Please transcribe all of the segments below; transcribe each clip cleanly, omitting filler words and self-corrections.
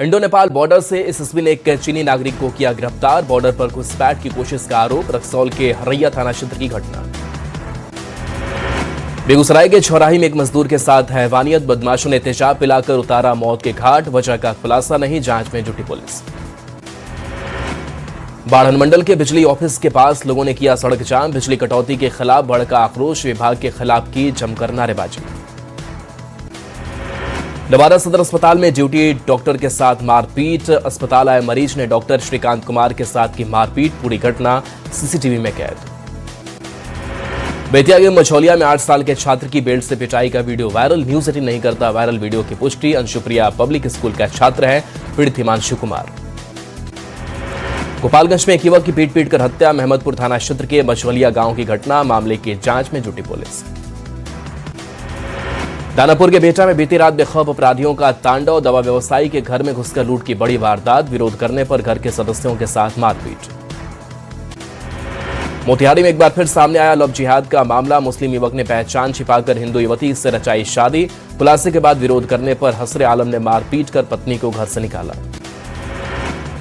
Indo Nepal border से SSB ने एक चीनी नागरिक को किया गिरफ्तार। बॉर्डर पर घुसपैठ की कोशिश का आरोप। रक्सौल के हरैया थाना क्षेत्र की घटना। बेगूसराय के छौराही में एक मजदूर के साथ हैवानियत। बदमाशों ने तेजाब पिलाकर उतारा मौत के घाट। वजह का खुलासा नहीं, जांच में जुटी पुलिस। बाढ़ मंडल के बिजली ऑफिस के पास लोगों ने किया सड़क जाम। बिजली कटौती के खिलाफ भड़का आक्रोश। विभाग के खिलाफ की जमकर नारेबाजी। नवादा सदर अस्पताल में ड्यूटी डॉक्टर के साथ मारपीट। अस्पताल आए मरीज ने डॉक्टर श्रीकांत कुमार के साथ की मारपीट। पूरी घटना सीसीटीवी में कैद। बेतिया के मछौलिया में 8 साल के छात्र की बेल्ट से पिटाई का वीडियो वायरल। न्यूज 18 नहीं करता वायरल वीडियो की पुष्टि। अंशुप्रिया पब्लिक स्कूल का छात्र है। पीड़ित हिमांशु कुमार। गोपालगंज में एक युवक की पीट कर हत्या। महमदपुर थाना क्षेत्र के मछौलिया गांव की घटना। मामले की जांच में जुटी पुलिस। दानापुर के बेटा में बीती रात बेखौफ अपराधियों का तांडव। दवा व्यवसायी के घर में घुसकर लूट की बड़ी वारदात। विरोध करने पर घर के सदस्यों के साथ मारपीट। मोतिहारी में एक बार फिर सामने आया लव जिहाद का मामला। मुस्लिम युवक ने पहचान छिपाकर हिंदू युवती से रचाई शादी। खुलासे के बाद विरोध करने पर हसरे आलम ने मारपीट कर पत्नी को घर से निकाला।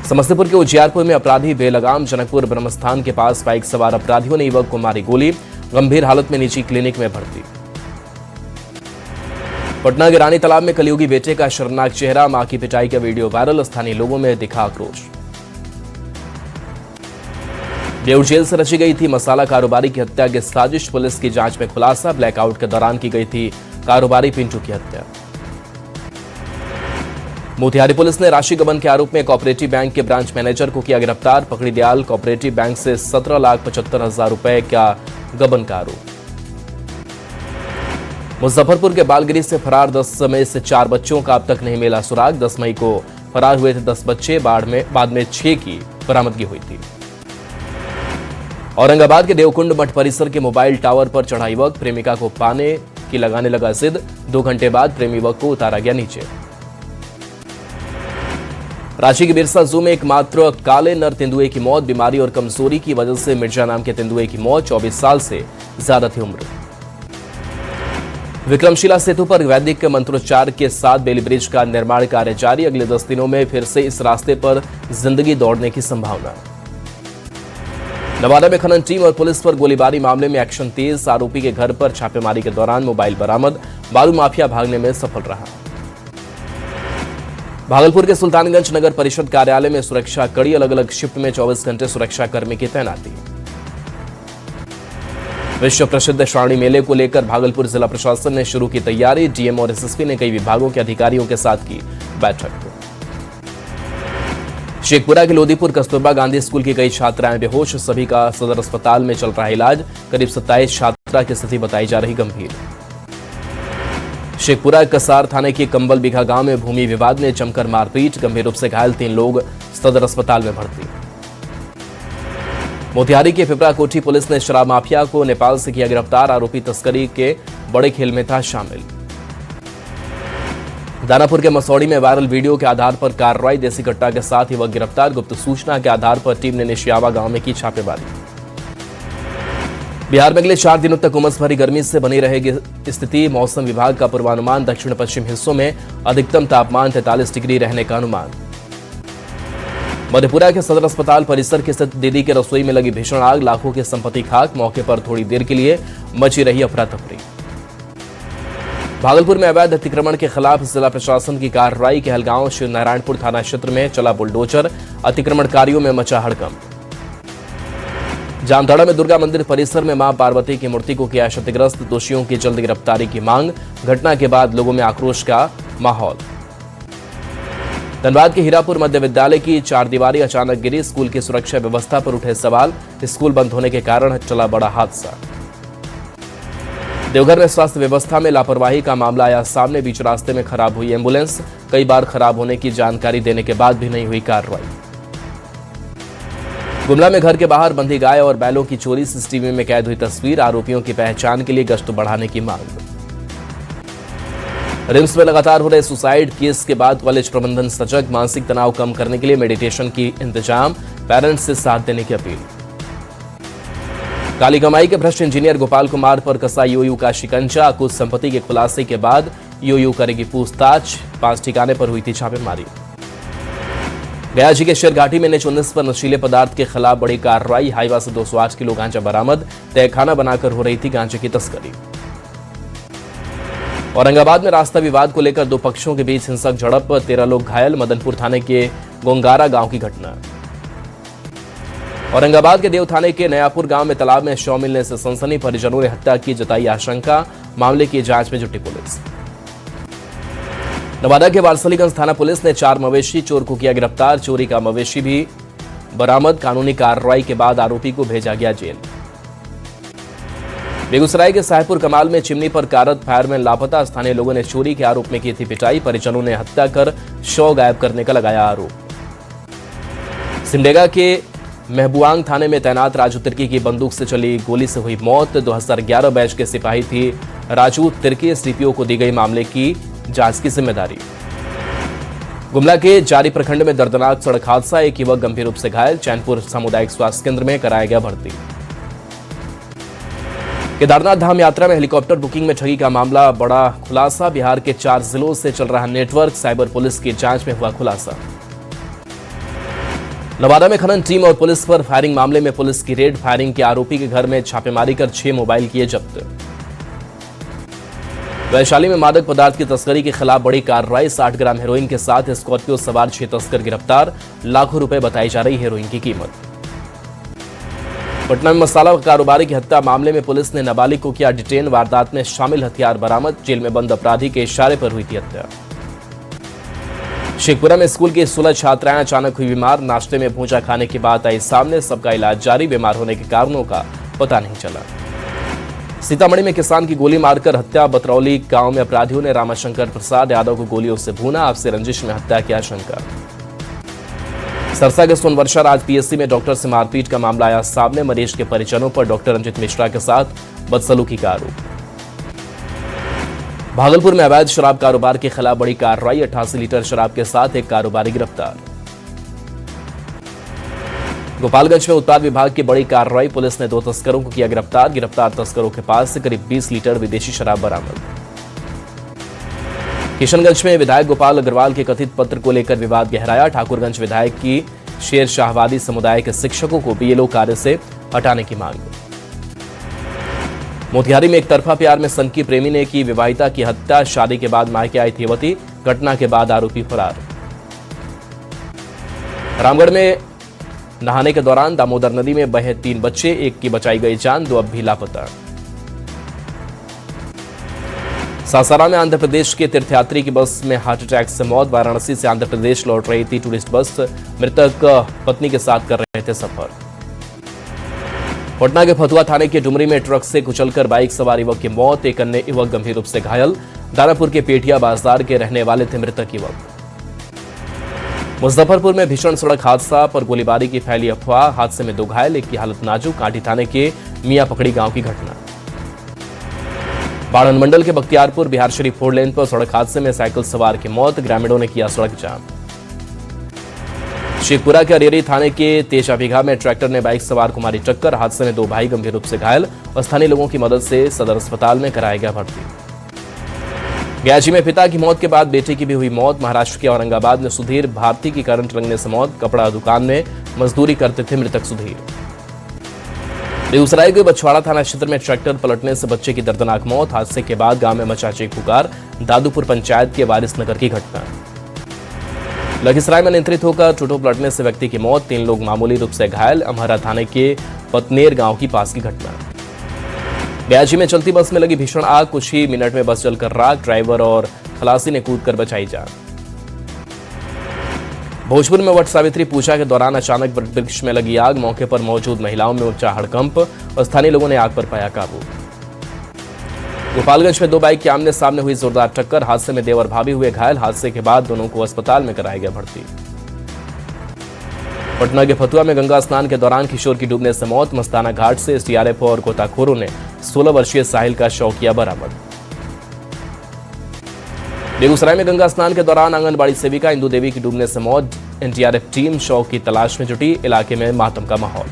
समस्तीपुर के उजियारपुर में अपराधी बेलगाम। जनकपुर ब्रह्मस्थान के पास बाइक सवार अपराधियों ने युवक को मारी गोली। गंभीर हालत में निजी क्लिनिक में भर्ती। पटना के रानी तालाब में कलयुगी बेटे का शर्मनाक चेहरा। मां की पिटाई का वीडियो वायरल। स्थानीय लोगों में दिखा आक्रोश। देवघर जेल से रची गई थी मसाला कारोबारी की हत्या की साजिश। पुलिस की जांच में खुलासा। ब्लैकआउट के दौरान की गई थी कारोबारी पिंटू की हत्या। मोतिहारी पुलिस ने राशि गबन के आरोप में कोऑपरेटिव बैंक के ब्रांच मैनेजर को किया गिरफ्तार। पकड़ी दयाल कोऑपरेटिव बैंक से 17,75,000 रुपए का गबन का आरोप। मुजफ्फरपुर के बालगिरी से फरार 10 में से 4 बच्चों का अब तक नहीं मिला सुराग। 10 मई को फरार हुए थे 10 बच्चे। बाद में 6 की बरामदगी हुई थी। औरंगाबाद के देवकुंड मठ परिसर के मोबाइल टावर पर चढ़ा युवक। प्रेमिका को पाने की लगाने लगा जिद। 2 घंटे बाद प्रेमी युवक को उतारा गया नीचे। रांची के बिरसा जू में एकमात्र काले नर तेंदुए की मौत। बीमारी और कमजोरी की वजह से मिर्जा नाम के तेंदुए की मौत। 24 साल से ज्यादा थी उम्र। विक्रमशिला सेतु पर वैदिक मंत्रोच्चार के साथ बेली ब्रिज का निर्माण कार्य जारी। अगले 10 दिनों में फिर से इस रास्ते पर जिंदगी दौड़ने की संभावना। नवादा में खनन टीम और पुलिस पर गोलीबारी मामले में एक्शन तेज। आरोपी के घर पर छापेमारी के दौरान मोबाइल बरामद। बालू माफिया भागने में सफल रहा। भागलपुर के सुल्तानगंज नगर परिषद कार्यालय में सुरक्षा कड़ी। अलग अलग शिफ्ट में 24 घंटे सुरक्षा कर्मी की तैनाती। विश्व प्रसिद्ध श्रावणी मेले को लेकर भागलपुर जिला प्रशासन ने शुरू की तैयारी। डीएम और एसएसपी ने कई विभागों के अधिकारियों के साथ की बैठक। शेखपुरा के लोदीपुर कस्तूरबा गांधी स्कूल की कई छात्राएं बेहोश। सभी का सदर अस्पताल में चल रहा इलाज। करीब 27 छात्रा की स्थिति बताई जा रही गंभीर। शेखपुरा कसार थाने के कंबल बिघा गांव में भूमि विवाद में जमकर मारपीट। गंभीर रूप से घायल 3 लोग सदर अस्पताल में भर्ती। मोतिहारी के पिपरा कोठी पुलिस ने शराब माफिया को नेपाल से किया गिरफ्तार। आरोपी तस्करी के बड़े खेल में था शामिल। दानापुर के मसौड़ी में वायरल वीडियो के आधार पर कार्रवाई। देसी कट्टा के साथ युवक गिरफ्तार। गुप्त सूचना के आधार पर टीम ने निशियावा गांव में की छापेमारी। बिहार में अगले 4 दिनों तक उमस भरी गर्मी से बनी रहेगी स्थिति। मौसम विभाग का पूर्वानुमान। दक्षिण पश्चिम हिस्सों में अधिकतम तापमान 43 डिग्री रहने का अनुमान। मधेपुरा के सदर अस्पताल परिसर के स्थित दीदी के रसोई में लगी भीषण आग। लाखों की संपत्ति खाक। मौके पर थोड़ी देर के लिए मची रही अफरा तफरी। भागलपुर में अवैध अतिक्रमण के खिलाफ जिला प्रशासन की कार्रवाई। कहलगांव शिवनारायणपुर थाना क्षेत्र में चला बुलडोजर। अतिक्रमणकारियों में मचा हड़कंप। जामताड़ा में दुर्गा मंदिर परिसर में मां पार्वती की मूर्ति को किया क्षतिग्रस्त। दोषियों की जल्द गिरफ्तारी की मांग। घटना के बाद लोगों में आक्रोश का माहौल। धनबाद के हीरापुर मध्य विद्यालय की 4 दीवारी अचानक गिरी। स्कूल की सुरक्षा व्यवस्था पर उठे सवाल। स्कूल बंद होने के कारण चला बड़ा हादसा। देवघर में स्वास्थ्य व्यवस्था में लापरवाही का मामला आया सामने। बीच रास्ते में खराब हुई एम्बुलेंस। कई बार खराब होने की जानकारी देने के बाद भी नहीं हुई कार्रवाई। गुमला में घर के बाहर बंधी गाय और बैलों की चोरी। सीसीटीवी में कैद हुई तस्वीर। आरोपियों की पहचान के लिए गश्त बढ़ाने की मांग। रिम्स में लगातार हो रहे सुसाइड केस के बाद कॉलेज प्रबंधन सजग। मानसिक तनाव कम करने के लिए मेडिटेशन की इंतजाम। पेरेंट्स से साथ देने की अपील। काली कमाई के भ्रष्ट इंजीनियर गोपाल कुमार पर कसा यूयू का शिकंजा। कुछ संपत्ति के खुलासे के बाद यूयू करेगी पूछताछ। 5 ठिकाने पर हुई थी छापेमारी। गया जी के शेरघाटी में NH-19 पर नशीले पदार्थ के खिलाफ बड़ी कार्रवाई। हाईवा से 208 किलो गांजा बरामद। तहखाना बनाकर हो रही थी गांजे की तस्करी। औरंगाबाद में रास्ता विवाद को लेकर दो पक्षों के बीच हिंसक झड़प, 13 लोग घायल। मदनपुर थाने के गोंगारा गांव की घटना। औरंगाबाद के देव थाने के नयापुर गांव में तालाब में शव मिलने से सनसनी, परिजनों ने हत्या की जताई आशंका। मामले की जांच में जुटी पुलिस। नवादा के वारसलीगंज थाना पुलिस ने 4 मवेशी चोर को किया गिरफ्तार। चोरी का मवेशी भी बरामद। कानूनी कार्रवाई के बाद आरोपी को भेजा गया जेल। बेगूसराय के साहेबपुर कमाल में चिमनी पर कारत फायरमैन लापता। स्थानीय लोगों ने चोरी के आरोप में की थी पिटाई। परिजनों ने हत्या कर शव गायब करने का लगाया आरोप। सिमडेगा के महबुआंग थाने में तैनात राजू तिर्की की बंदूक से चली गोली से हुई मौत। 2011 बैच के सिपाही थी राजू तिर्की। एसडीपीओ को दी गई मामले की जांच की जिम्मेदारी। गुमला के जारी प्रखंड में दर्दनाक सड़क हादसा, एक युवक गंभीर रूप से घायल। चैनपुर सामुदायिक स्वास्थ्य केंद्र में कराया गया भर्ती। केदारनाथ धाम यात्रा में हेलीकॉप्टर बुकिंग में ठगी का मामला बड़ा खुलासा। बिहार के 4 जिलों से चल रहा नेटवर्क, साइबर पुलिस की जांच में हुआ खुलासा। नवादा में खनन टीम और पुलिस पर फायरिंग मामले में पुलिस की रेड। फायरिंग के आरोपी के घर में छापेमारी कर 6 मोबाइल किए जब्त। वैशाली में मादक पदार्थ की तस्करी के खिलाफ बड़ी कार्रवाई। 60 ग्राम हेरोइन के साथ स्कॉर्पियो सवार 6 तस्कर गिरफ्तार। लाखों रुपए बताई जा रही हेरोइन की कीमत। पटना में मसाला कारोबारी की हत्या मामले में पुलिस ने नाबालिग को किया डिटेन। वारदात में शामिल हथियार बरामद। जेल में बंद अपराधी के इशारे पर हुई थी हत्या। शेखपुरा में स्कूल की 16 छात्राएं अचानक हुई बीमार। नाश्ते में भूजा खाने की बात आई सामने। सबका इलाज जारी। बीमार होने के कारणों का पता नहीं चला। सीतामढ़ी में किसान की गोली मारकर हत्या। बतरौली गांव में अपराधियों ने रामाशंकर प्रसाद यादव को गोलियों से भूना। आपसे रंजिश में हत्या की आशंका। सरसा के सोनवर्षा राज पीएससी में डॉक्टर से मारपीट का मामला आया सामने। मरीज के परिजनों पर डॉक्टर रंजित मिश्रा के साथ बदसलूकी का आरोप। भागलपुर में अवैध शराब कारोबार के खिलाफ बड़ी कार्रवाई। 88 लीटर शराब के साथ एक कारोबारी गिरफ्तार। गोपालगंज में उत्पाद विभाग की बड़ी कार्रवाई। पुलिस ने 2 तस्करों को किया गिरफ्तार। गिरफ्तार तस्करों के पास से करीब 20 लीटर विदेशी शराब बरामद। किशनगंज में विधायक गोपाल अग्रवाल के कथित पत्र को लेकर विवाद गहराया। ठाकुरगंज विधायक की शेर शाहवादी समुदाय के शिक्षकों को बीएलओ कार्य से हटाने की मांग। मोतिहारी में एक तरफा प्यार में सनकी प्रेमी ने की विवाहिता की हत्या। शादी के बाद मायके आई थी युवती। घटना के बाद आरोपी फरार। रामगढ़ में नहाने के दौरान दामोदर नदी में बहे 3 बच्चे, एक की बचाई गई जान, 2 अब भी लापता। सासाराम में आंध्र प्रदेश के तीर्थयात्री की बस में हार्ट अटैक से मौत। वाराणसी से आंध्र प्रदेश लौट रही थी टूरिस्ट बस। मृतक पत्नी के साथ कर रहे थे सफर। पटना के फतुहा थाने के डुमरी में ट्रक से कुचलकर बाइक सवार युवक की मौत। एक अन्य युवक गंभीर रूप से घायल। दानापुर के पेटिया बाजार के रहने वाले थे मृतक युवक। मुजफ्फरपुर में भीषण सड़क हादसा पर गोलीबारी की फैली अफवाह। हादसे में 2 घायल, एक की हालत नाजुक। कांटी थाने के मियां पकड़ी गांव की घटना। बाढ़ अनुमंडल के बख्तियारपुर बिहार शरीफ 4 लेन पर सड़क हादसे में साइकिल सवार की मौत। ग्रामीणों ने किया सड़क जाम। शेखपुरा के अरेरी थाने के तेजाबिघा में ट्रैक्टर ने बाइक सवार को मारी टक्कर। हादसे में 2 भाई गंभीर रूप से घायल और स्थानीय लोगों की मदद से सदर अस्पताल में कराया गया भर्ती। गयाजी में पिता की मौत के बाद बेटे की भी हुई मौत। महाराष्ट्र के औरंगाबाद में सुधीर भारती की करंट लगने से मौत। कपड़ा दुकान में मजदूरी करते थे मृतक सुधीर। बेगूसराय के बछवाड़ा थाना क्षेत्र में ट्रैक्टर पलटने से बच्चे की दर्दनाक मौत। हादसे के बाद गांव में मचा चीख-पुकार। दादूपुर पंचायत के वारिस नगर की घटना। लखीसराय में नियंत्रित होकर टोटो पलटने से व्यक्ति की मौत। 3 लोग मामूली रूप से घायल। अमहरा थाने के पतनेर गांव की पास की घटना। गयाजी में चलती बस में लगी भीषण आग। कुछ ही मिनट में बस जलकर राख। ड्राइवर और खलासी ने कूदकर बचाई जान। भोजपुर में वट सावित्री पूजा के दौरान अचानक वृक्ष में लगी आग। मौके पर मौजूद महिलाओं में मचा हड़कंप और स्थानीय लोगों ने आग पर पाया काबू। गोपालगंज में 2 बाइक के आमने सामने हुई जोरदार टक्कर। हादसे में देवर भाभी हुए घायल। हादसे के बाद दोनों को अस्पताल में कराया गया भर्ती। पटना के फतुहा में गंगा स्नान के दौरान किशोर की डूबने से मौत। मस्ताना घाट से एसडीआरएफ और गोताखोरों ने 16 वर्षीय साहिल का शव किया बरामद। बेगूसराय में गंगा स्नान के दौरान आंगनबाड़ी सेविका इंदू देवी की डूबने से मौत। एनडीआरएफ टीम शव की तलाश में जुटी। इलाके में मातम का माहौल।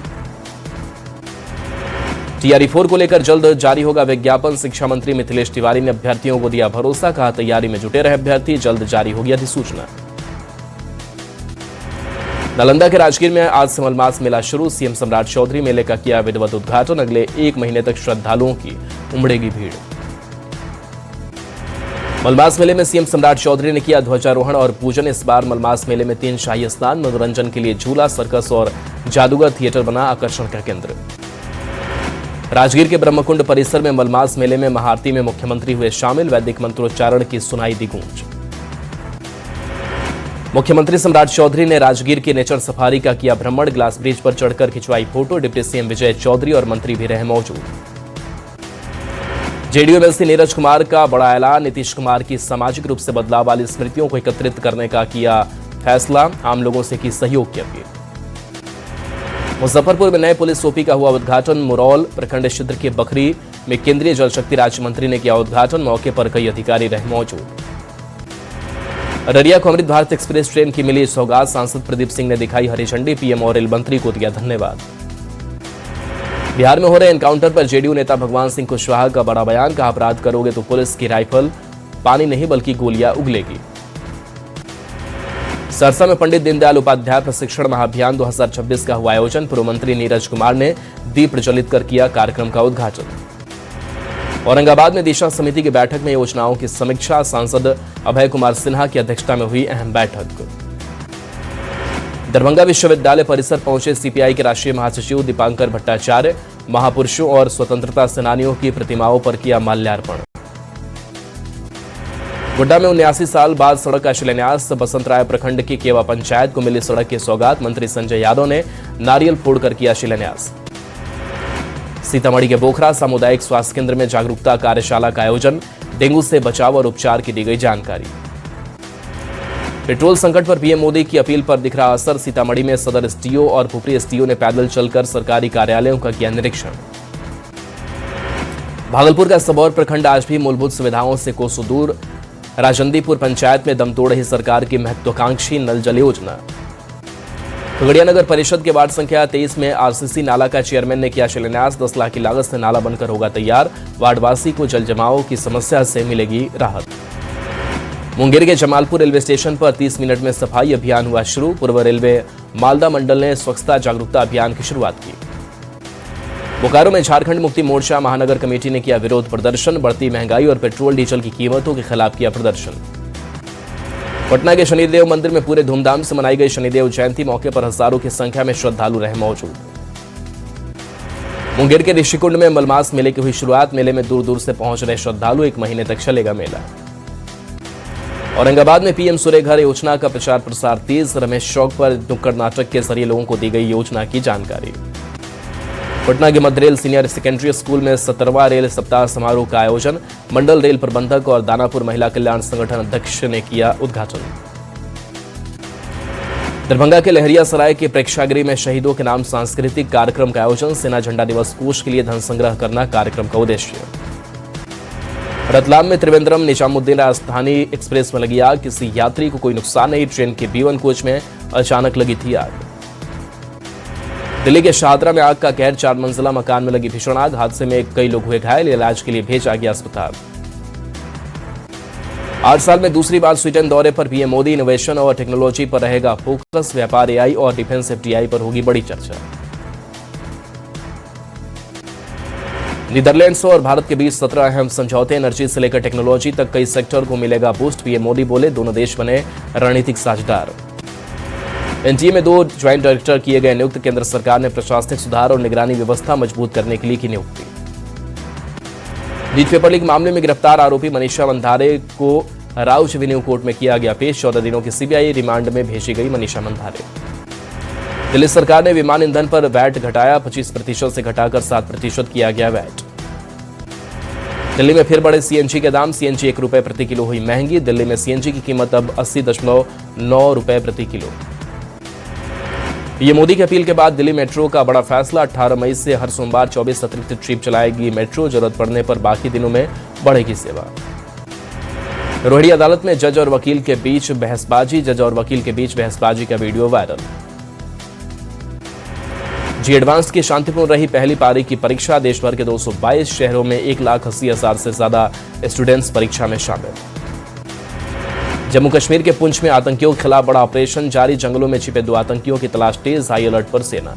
TRE-4 को लेकर जल्द जारी होगा विज्ञापन। शिक्षा मंत्री मिथिलेश तिवारी ने अभ्यर्थियों को दिया भरोसा। कहा तैयारी में जुटे रहे अभ्यर्थी, जल्द जारी होगी अधिसूचना। नालंदा के राजगीर में आज से मलमास मेला शुरू। सीएम सम्राट चौधरी मेले का किया विधिवत उद्घाटन। अगले 1 महीने तक श्रद्धालुओं की उमड़ेगी भीड़। मलमास मेले में सीएम सम्राट चौधरी ने किया ध्वजारोहण और पूजन। इस बार मलमास मेले में 3 शाही स्नान, मनोरंजन के लिए झूला, सर्कस और जादूगर थिएटर बना आकर्षण का केंद्र। राजगीर के ब्रह्मकुंड परिसर में मलमास मेले में महाआरती में मुख्यमंत्री हुए शामिल। वैदिक मंत्रोच्चारण की सुनाई दी गूंज। मुख्यमंत्री सम्राट चौधरी ने राजगीर की नेचर सफारी का किया भ्रमण। ग्लास ब्रिज पर चढ़कर खिंचवाई फोटो। डिप्टी सीएम विजय चौधरी और मंत्री भी रहे मौजूद। जेडीयू एमएलसी नीरज कुमार का बड़ा ऐलान। नीतीश कुमार की सामाजिक रूप से बदलाव वाली स्मृतियों को एकत्रित करने का किया फैसला। आम लोगों से की सहयोग की अपील। मुजफ्फरपुर में नए पुलिस ओपी का हुआ उद्घाटन। मुरौल प्रखंड क्षेत्र के बखरी में केंद्रीय जल शक्ति राज्य मंत्री ने किया उद्घाटन। मौके पर कई अधिकारी रहे मौजूद। अररिया को अमृत भारत एक्सप्रेस ट्रेन की मिली सौगात। सांसद प्रदीप सिंह ने दिखाई हरी झंडी। पीएम और रेल मंत्री को दिया धन्यवाद। बिहार में हो रहे एनकाउंटर पर जेडीयू नेता भगवान सिंह कुशवाहा का बड़ा बयान। कहा, अपराध करोगे तो पुलिस की राइफल पानी नहीं बल्कि गोलियां उगलेगी। सरसा में पंडित दीनदयाल उपाध्याय प्रशिक्षण महाअभियान 2026 का हुआ आयोजन। पूर्व मंत्री नीरज कुमार ने दीप प्रज्वलित कर किया कार्यक्रम का उद्घाटन। औरंगाबाद में दिशा समिति की बैठक में योजनाओं की समीक्षा। सांसद अभय कुमार सिन्हा की अध्यक्षता में हुई अहम बैठक। दरभंगा विश्वविद्यालय परिसर पहुंचे सीपीआई के राष्ट्रीय महासचिव दीपांकर भट्टाचार्य। महापुरुषों और स्वतंत्रता सेनानियों की प्रतिमाओं पर किया माल्यार्पण। गोड्डा में 79 साल बाद सड़क का शिलान्यास। बसंतराय प्रखंड की केवा पंचायत को मिली सड़क की सौगात। मंत्री संजय यादव ने नारियल फोड़कर किया शिलान्यास। सीतामढ़ी के बोखरा सामुदायिक स्वास्थ्य केंद्र में जागरूकता कार्यशाला का आयोजन। डेंगू से बचाव और उपचार की दी गई जानकारी। पेट्रोल संकट पर पीएम मोदी की अपील पर दिख रहा असर। सीतामढ़ी में सदर एसडीओ और पुपरी एसडीओ ने पैदल चलकर सरकारी कार्यालयों का किया निरीक्षण। भागलपुर का सबौर प्रखंड आज भी मूलभूत सुविधाओं से कोसों दूर। राजंदीपुर पंचायत में दम तोड़ रही सरकार की महत्वाकांक्षी नल जल योजना। खगड़िया नगर परिषद के वार्ड संख्या 23 में आरसीसी नाला का चेयरमैन ने किया शिलान्यास। 10 लाख की लागत से नाला बनकर होगा तैयार। वार्डवासी को जल जमाव की समस्या से मिलेगी राहत। मुंगेर के जमालपुर रेलवे स्टेशन पर 30 मिनट में सफाई अभियान हुआ शुरू। पूर्व रेलवे मालदा मंडल ने स्वच्छता जागरूकता अभियान की शुरुआत की। बोकारो में झारखंड मुक्ति मोर्चा महानगर कमेटी ने किया विरोध प्रदर्शन। बढ़ती महंगाई और पेट्रोल डीजल की कीमतों के खिलाफ किया प्रदर्शन। पटना के शनिदेव मंदिर में पूरे धूमधाम से मनाई गई शनिदेव जयंती। मौके पर हजारों की संख्या में श्रद्धालु रहे मौजूद। मुंगेर के ऋषिकुंड में मलमास मेले की हुई शुरुआत। मेले में दूर दूर से पहुंच रहे श्रद्धालु। 1 महीने तक चलेगा मेला। औरंगाबाद में पीएम सूर्य घर योजना का प्रचार प्रसार तेज। रमेश चौक पर नुक्कड़ नाटक के जरिए लोगों को दी गई योजना की जानकारी। पटना के मध्य रेल सीनियर सेकेंडरी स्कूल में 17वां रेल सप्ताह समारोह का आयोजन। मंडल रेल प्रबंधक और दानापुर महिला कल्याण संगठन अध्यक्ष ने किया उद्घाटन। दरभंगा के लहरियासराय के प्रेक्षागृह में शहीदों के नाम सांस्कृतिक कार्यक्रम का आयोजन। सेना झंडा दिवस कोष के लिए धन संग्रह करना कार्यक्रम का उद्देश्य। रतलाम में त्रिवेंद्रम निजामुद्दीन राजधानी एक्सप्रेस में लगी आग। किसी यात्री को कोई नुकसान नहीं। ट्रेन के B1 कोच में अचानक लगी थी आग। दिल्ली के शाहदरा में आग का कहर। 4 मंजिला मकान में लगी भीषण आग। हादसे में कई लोग हुए घायल। इलाज के लिए भेजा गया अस्पताल। 8 साल में दूसरी बार स्वीडन दौरे पर पीएम मोदी। इनोवेशन और टेक्नोलॉजी पर रहेगा फोकस। व्यापार एआई और डिफेंस एफडीआई पर होगी बड़ी चर्चा। नीदरलैंड्स और भारत के बीच 17 अहम समझौते। एनर्जी से लेकर टेक्नोलॉजी तक कई सेक्टर को मिलेगा बूस्ट। पीएम मोदी बोले, दोनों देश बने रणनीतिक साझेदार। एनटीए में 2 ज्वाइंट डायरेक्टर किए गए नियुक्त। केंद्र सरकार ने प्रशासनिक सुधार और निगरानी व्यवस्था मजबूत करने के लिए की नियुक्ति। नीट पेपर लीक मामले में गिरफ्तार आरोपी मनीषा मंधारे को राउज एवेन्यू कोर्ट में किया गया पेश। 14 दिनों की सीबीआई रिमांड में भेजी गई मनीषा मंधारे। दिल्ली सरकार ने विमान ईंधन पर वैट घटाया। 25% से घटाकर 7% किया गया वैट। दिल्ली में फिर बढ़े सीएनजी के दाम। सीएनजी 1 रुपए प्रति किलो हुई महंगी। दिल्ली में सीएनजी की कीमत अब 80.9 रुपए प्रति किलो। पीएम मोदी की अपील के बाद दिल्ली मेट्रो का बड़ा फैसला। 18 मई से हर सोमवार 24 अतिरिक्त ट्रिप चलाएगी मेट्रो। जरूरत पड़ने पर बाकी दिनों में बढ़ेगी सेवा। रोहिणी अदालत में जज और वकील के बीच बहसबाजी। जज और वकील के बीच बहसबाजी का वीडियो वायरल। जी एडवांस की शांतिपूर्ण रही पहली पारी की परीक्षा। देश भर के 222 शहरों में 1,80,000 से ज्यादा स्टूडेंट्स परीक्षा में शामिल। जम्मू कश्मीर के पुंछ में आतंकियों के खिलाफ बड़ा ऑपरेशन जारी, जंगलों में छिपे 2 आतंकियों की तलाश तेज, हाई अलर्ट पर सेना।